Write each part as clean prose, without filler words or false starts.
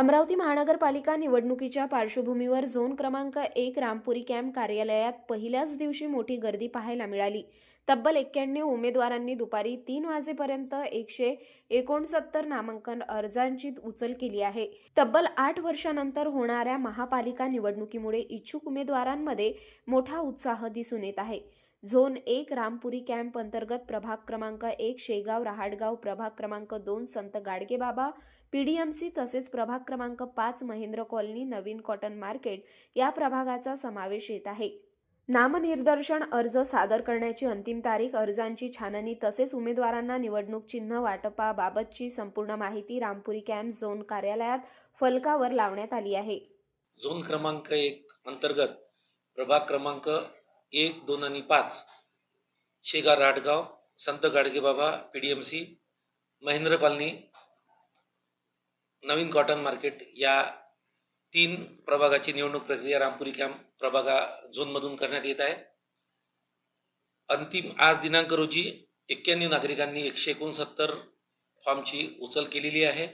अमरावती महानगरपालिका निवडणुकीच्या पार्श्वभूमीवर झोन क्रमांक 1 रामपुरी कॅम्प कार्यालयात पहिल्याच दिवशी मोठी गर्दी पाहायला मिळाली। तब्बल 91 उमेदवारांनी दुपारी 3 वाजेपर्यंत 169 नामांकन अर्जांची उचल केली आहे। तब्बल 8 वर्षांनंतर होणाऱ्या महापालिका निवडणुकीमुळे इच्छुक उमेदवारांमध्ये मोठा उत्साह दिसून येत आहे। झोन 1 रामपुरी कॅम्प अंतर्गत प्रभाग क्रमांक 1 शेगाव रहाटगाव, प्रभाग क्रमांक 2 संत गाडगेबाबा पीडीएमसी तसेच प्रभाग क्रमांक 5 महेंद्र कॉलनी नवीन कॉटन मार्केट या प्रभागाचा समावेश येत आहे। नामनिर्देशन अर्ज सादर करण्याची अंतिम तारीख, अर्जांची छाननी तसेच उमेदवारांना निवडणूक चिन्ह वाटपाबाबतची संपूर्ण माहिती रामपुरी कॅम्प झोन कार्यालयात फलकावर लावण्यात आली आहे। झोन क्रमांक 1 अंतर्गत प्रभाग क्रमांक 1, 2 आणि 5 शेगाव रहाटगाव, संत गाडगेबाबा पीडीएमसी, महेंद्र कॉलनी, नवीन कॉटन मार्केट या 3 प्रभागाची निवडणूक प्रक्रिया रामपुरी कॅम्प प्रभागा झोनमधून करण्यात येत आहे। अंतिम आज दिनांक रोजी 91 नागरिकांनी 169 फॉर्मची उचल केलेली आहे।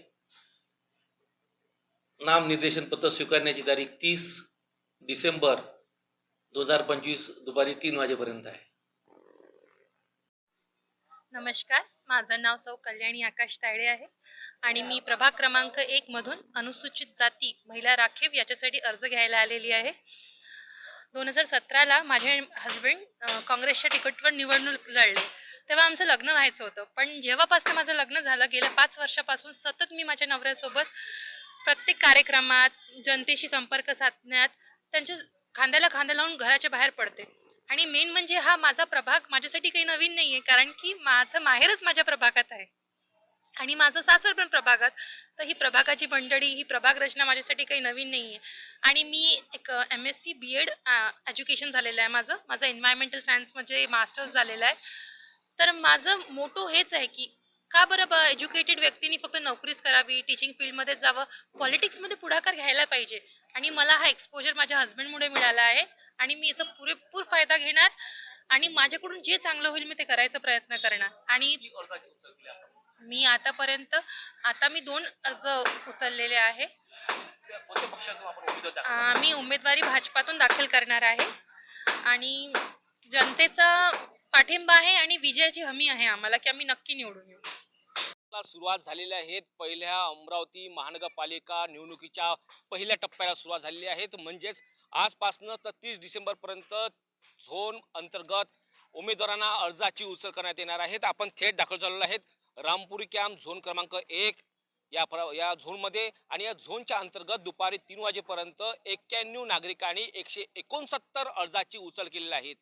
नामनिर्देशन पत्र स्वीकारण्याची तारीख 30 डिसेंबर 2025 दुपारी 3 वाजेपर्यंत आहे। नमस्कार, माझं नाव सौ कल्याणी आकाश तायडे आहे आणि मी प्रभाग क्रमांक 1 मधून अनुसूचित जाती महिला राखीव याच्यासाठी अर्ज घ्यायला आलेली आहे। 2017ला माझे हस्बंड काँग्रेसच्या तिकीटवर निवडणूक लढले, तेव्हा आमचं लग्न व्हायचं होतं। पण जेव्हापासून माझं लग्न झालं, गेल्या 5 वर्षापासून सतत मी माझ्या नवऱ्यासोबत प्रत्येक कार्यक्रमात, जनतेशी संपर्क साधण्यात त्यांच्या खांद्याला खांदा लावून घराच्या बाहेर पडते। आणि मेन म्हणजे हा माझा प्रभाग माझ्यासाठी काही नवीन नाही आहे, कारण की माझं माहेरच माझ्या प्रभागात आहे आणि माझं सासर पण प्रभागात। तर ही प्रभागाची मंडळी, ही प्रभाग रचना माझ्यासाठी काही नवीन नाही आहे। आणि मी एक MSc BEd एज्युकेशन झालेलं आहे माझं एन्व्हायरमेंटल सायन्समध्ये मास्टर्स झालेलं आहे। तर माझं मोटो हेच आहे की का बरं एज्युकेटेड व्यक्तींनी फक्त नोकरीच करावी, टीचिंग फील्डमध्ये जावं, पॉलिटिक्समध्ये पुढाकार घ्यायला पाहिजे। आणि मला हा एक्सपोजर माझ्या हस्बंडमुळे मिळाला आहे आणि मी याचा पुरेपूर फायदा घेणार आणि माझ्याकडून जे चांगलं होईल मी ते करायचा प्रयत्न करणार। आणि मी आतापर्यंत मी 2 अर्ज उचललेले आहे। मी उमेदवारी भाजपातून दाखल करणार आहे आणि जनतेचा पाठिंबा आहे आणि विजयाची हमी आहे आम्हाला की आम्ही नक्की निवडून येऊ। सुरुवात झालेल्या आहेत पहिल्या अमरावती महानगरपालिका निवडणुकीच्या पहिल्या टप्प्याला सुरुवात झालेली आहे। म्हणजेच आजपासून तर 30 डिसेंबर पर्यंत झोन अंतर्गत उमेदवारांना अर्जाची उचल करण्यात येणार आहेत। आपण थेट दाखल झालेलो आहेत रामपुरी कॅम्प झोन क्रमांक 1 या झोनमध्ये आणि या झोनच्या अंतर्गत दुपारी 3 वाजेपर्यंत 91 नागरिकांनी 169 अर्जाची उचल केलेली आहे।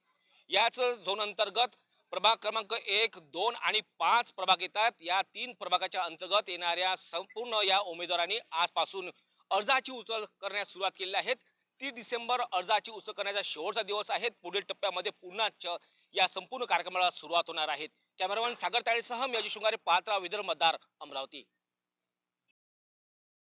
याच झोन अंतर्गत प्रभाग क्रमांक 1, 2 आणि 5 प्रभाग येतात। या 3 प्रभागाच्या अंतर्गत येणाऱ्या संपूर्ण या उमेदवारांनी आजपासून अर्जाची उचल करण्यास सुरुवात केलेली आहे। 30 डिसेंबर अर्जाची उचल करण्याचा शेवटचा दिवस आहे। पुढील टप्प्यामध्ये पुन्हा या संपूर्ण कार्यक्रमाला सुरुवात होणार आहे। कॅमेरामॅन सागर ताळेसह मी अजय शृंगारे, पात्रा विदर्भ मतदार, अमरावती।